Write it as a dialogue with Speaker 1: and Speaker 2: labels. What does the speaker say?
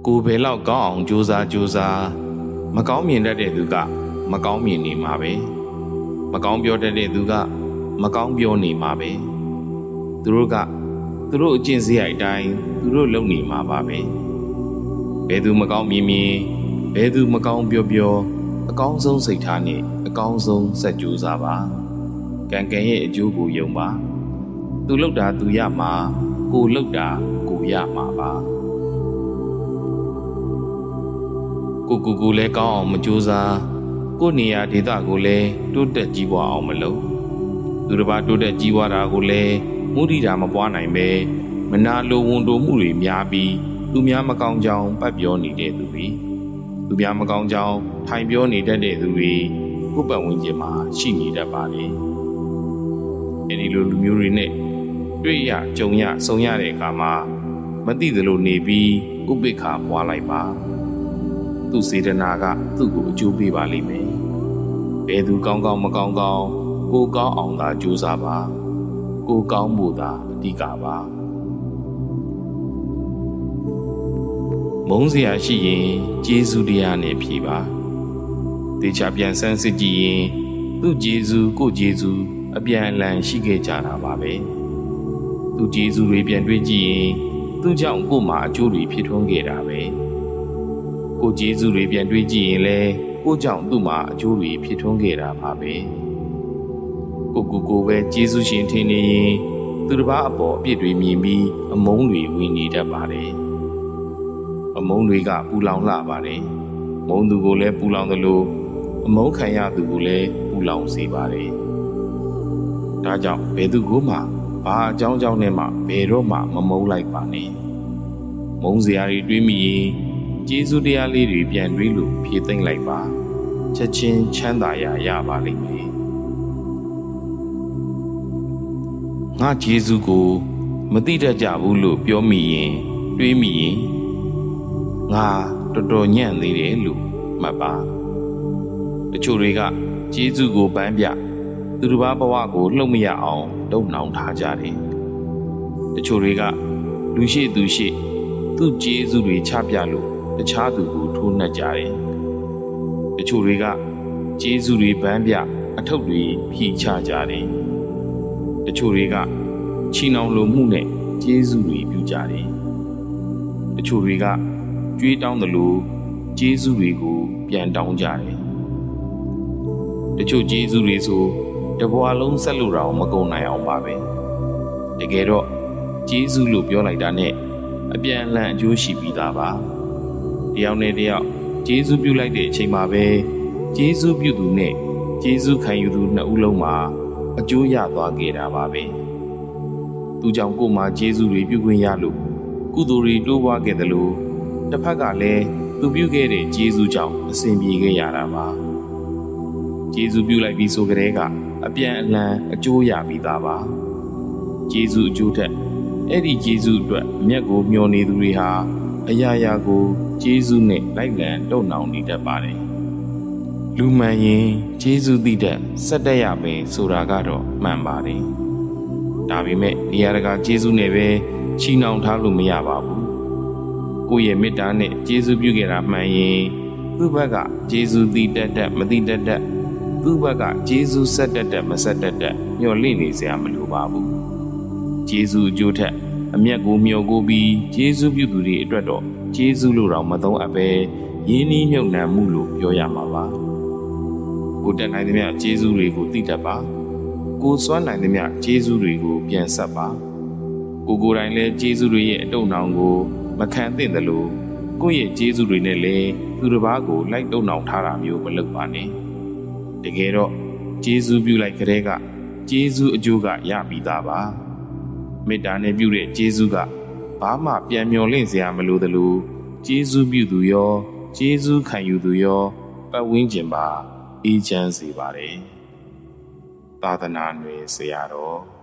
Speaker 1: ကိုယ်ပဲလောက်ကောင်းအောင်ကြိုးစားမကောင်းမြင်တတ်တဲ့သူကမကောင်းမြင်နေမှာပဲမကောင်းပြောတတ်တဲ့သူကမကောင်းပြောနေမှာပဲသူတို့ကသူတို့အကျင့်စရိုက်အတိုင်းသူတို့လုပ်နေမှာပါပဲဘယ်သူမကောင်းမြင်ဘယ်သူမကောင်းပြောအကောင်းဆုံးစိတ်ထားနဲ့အကောင်းဆုံးစက်ကြိုးစားပါကံရဲ့အကျိုးကိုယုံပါသူလုပ်တာသူရမှာကိုလုပ်တာကိုရမှာပါကိုလည်းကောင်းအောင်မကြိုးစားကိုနေရာဒေသကိုလည်းတိုးတက်ကြီးပွားအောင်မလုပ်သူတစ်ပါးတိုးတက်ကြီးပွားတာကိုလည်းမုဒိတာမပွားနိုင်ပဲမနာလိုဝန်တိုမှုတွေများပြီးသူများမကောင်းကြောင်းပတ်ပြောနေတဲ့သူတွေသူများမကောင်းကြောင်းထိုင်ပြောနေတတ်တဲ့သူတွေကိုယ်ပတ်ဝန်းကျင်မှာရှိနေတတ်ပါလေအဲဒီလိုလူမျိုးတွေနဲ့တွေ့ရကြုံရဆုံရတဲ့အခါမှာမသိသလိုနေပြီးဥပိ္ပခာပွားလိုက်ပါသူစေတနာကသူ့ကိုအကျိုးပေးပါလိမ့်မယ်ဘယ်သူကောင်းကောင်းမကောင်းကောင်းကိုကောင်းအောင်သာကြိုးစားပါကိုကောင်းဖို့သာအဓိကပါမုန်းစရာရှိရင်ကျေးဇူးတရားနဲ့ဖြေပါတေချာပြန်ဆန်းစစ်ကြည့်ရင်သူ့ကျေးဇူးကိုကျေးဇူးအပြန်အလှန်ရှိခဲ့ကြတာပါပဲသူကျေးဇူးတွေပြန်တွေးကြည့်ရင်သူ့ကြောင့်ကို့မှာအကျိုးတွေဖြစ်ထွန်းခဲ့တာပဲကိုကျေးဇူးတွေပြန်တွေးကြည့်ရင်လည်းကိုကြောင့်သူ့မှာအကျိုးတွေဖြစ်ထွန်းခဲ့တာပါပဲကိုပဲကျေးဇူးရှင်ထင်နေရင်သူတစ်ပါးအပေါ်အပြစ်တွေမြင်ပြီးအမုန်းတွေဝင်နေတတ်ပါတယ်အမုန်းတွေကပူလောင်လှပါတယ်မုန်းသူကိုလည်းပူလောင်သလိုအမုန်းခံရသူကိုလည်းပူလောင်စေပါတယ်ဒါကြောင့်ဘယ်သူကိုမှဘာအကြောင်းကြောင့်နဲ့မှဘယ်တော့မှမမုန်းလိုက်ပါနဲ့မုန်းစရာတွေတွေးမိရင်ကျေးဇူးတရားလေးတွေပြန်တွေးလို့ဖြည့်သိမ့်လိုက်ပါချက်ချင်းချမ်းသာရပါလိမ့်မယ်ငါကျေးဇူးကိုမသိတတ်ကြဘူးလို့ပြောမိရင်တွေးမိရင်ငါတော်တော်ညံ့သေးတယ်လို့မှတ်ပါတချို့တွေကကျေးဇူးကိုပန်းပြသူတစ်ပါးဘဝကိုလှုပ်မရအောင်တုံ့နှောင်ထားကြတယ်တချို့တွေကလူရှိသူရှိသူ့ကျေးဇူးတွေချပြလို့တခြားသူကိုထိုးနှက်ကြတယ်တချို့တွေကကျေးဇူးတွေပန်းပြအထုပ်တွေဖြီးချကြတယ်တချို့တွေကချီနှောင်လိုမှုနဲ့ကျေးဇူးတွေပြုကြတယ်တချို့တွေကကြွေးတောင်းသလိုကျေးဇူးတွေကိုပြန်တောင်းကြတယ်တချို့ကျေးဇူးတွေဆိုတဘွားလုံးဆက်လို့တော့မကုန်နိုင်အောင်ပါပဲတကယ်တော့ကျေးဇူးလို့ပြောလိုက်တာနဲ့အပြန်အလှန်အကျိုးရှိပြီးသားပါတယောက်နဲ့တယောက်ကျေးဇူးပြုလိုက်တဲ့အချိန်မှာပဲကျေးဇူးပြုသူနဲ့ကျေးဇူးခံယူသူနှစ်ဦးလုံးမှာအကျိုးရသွားခဲ့တာပါပဲသူကြောင့်ကိုယ်မှာကျေးဇူးတွေပြုခွင့်ရလို့ကုသိုလ်တွေတိုးပွားခဲ့တယ်လို့တစ်ဖက်ကလည်းသူပြုခဲ့တဲ့ကျေးဇူးကြောင့်အစဉ်ပြေခဲ့ရတာပါကျေးဇူးပြုလိုက်ပြီးဆိုကြတဲ့ကအပြန်အလှန်အကျိုးရပြီးသားပါကျေးဇူးအကျိုးထက်အဲ့ဒီကျေးဇူးအတွက်အမျက်ကိုမျှော်နေသူတွေဟာအရာရာကိုကျေးဇူးနဲ့လိုက်လံတုံ့နှောင်နေတတ်ပါတယ်လူမှန်ရင်ကျေးဇူးသိတတ်ဆက်တက်ရပဲဆိုတာကတော့မှန်ပါတယ်ဒါပေမဲ့နေရာတကာကျေးဇူးနဲ့ပဲချီနှောင်ထားလို့မရပါဘူးကိုယ့်ရဲ့မေတ္တာနဲ့ကျေးဇူးပြုခဲ့တာမှန်ရင်သူ့ဘက်ကကျေးဇူးသိတတ်မသိတတ်သူ့ဘက်ကကျေးဇူးဆက်တတ်မဆက်တတ်ညှော်လင့်နေစရာမလိုပါဘူးကျေးဇူးအကျိုးထက်အမျက်ကိုမျှော်ကိုပြီးကျေးဇူးပြုသူတွေအတွက်တော့ကျေးဇူးလို့တော့မသုံးအပ်ပဲရင်းနှီးမြုပ်နှံမှုလို့ပြောရမှာပါကိုတက်နိုင်သမျှကျေးဇူးတွေကိုသိတတ်ပါကိုစွမ်းနိုင်သမျှကျေးဇူးတွေကိုပြန်ဆက်ပါကိုယ်တိုင်လည်းကျေးဇူးတွေရဲ့အတုံနှောင်ကိုမခံသင့်သလိုကိုယ့်ရဲ့ကျေးဇူးတွေနဲ့လည်းသူတစ်ပါးကိုလိုက်တုံနှောင်ထားတာမျိုးမလုပ်ပါနဲ့တကယ်တော့ကျေးဇူးပြုလိုက်ကြတဲ့ကကျေးဇူးအကျိုးကရပြီးသားပါမေတ္တာနဲ့ပြုတဲ့ကျေးဇူးကဘာမှပြန်မျောလင့်စရာမလိုသလိုကျေးဇူးပြုသူရောကျေးဇူးခံယူသူရောပတ်ဝန်းကျင်ပါအေးချမ်းစေပါတယ်သာသနာ့နယ်ဆရာတော်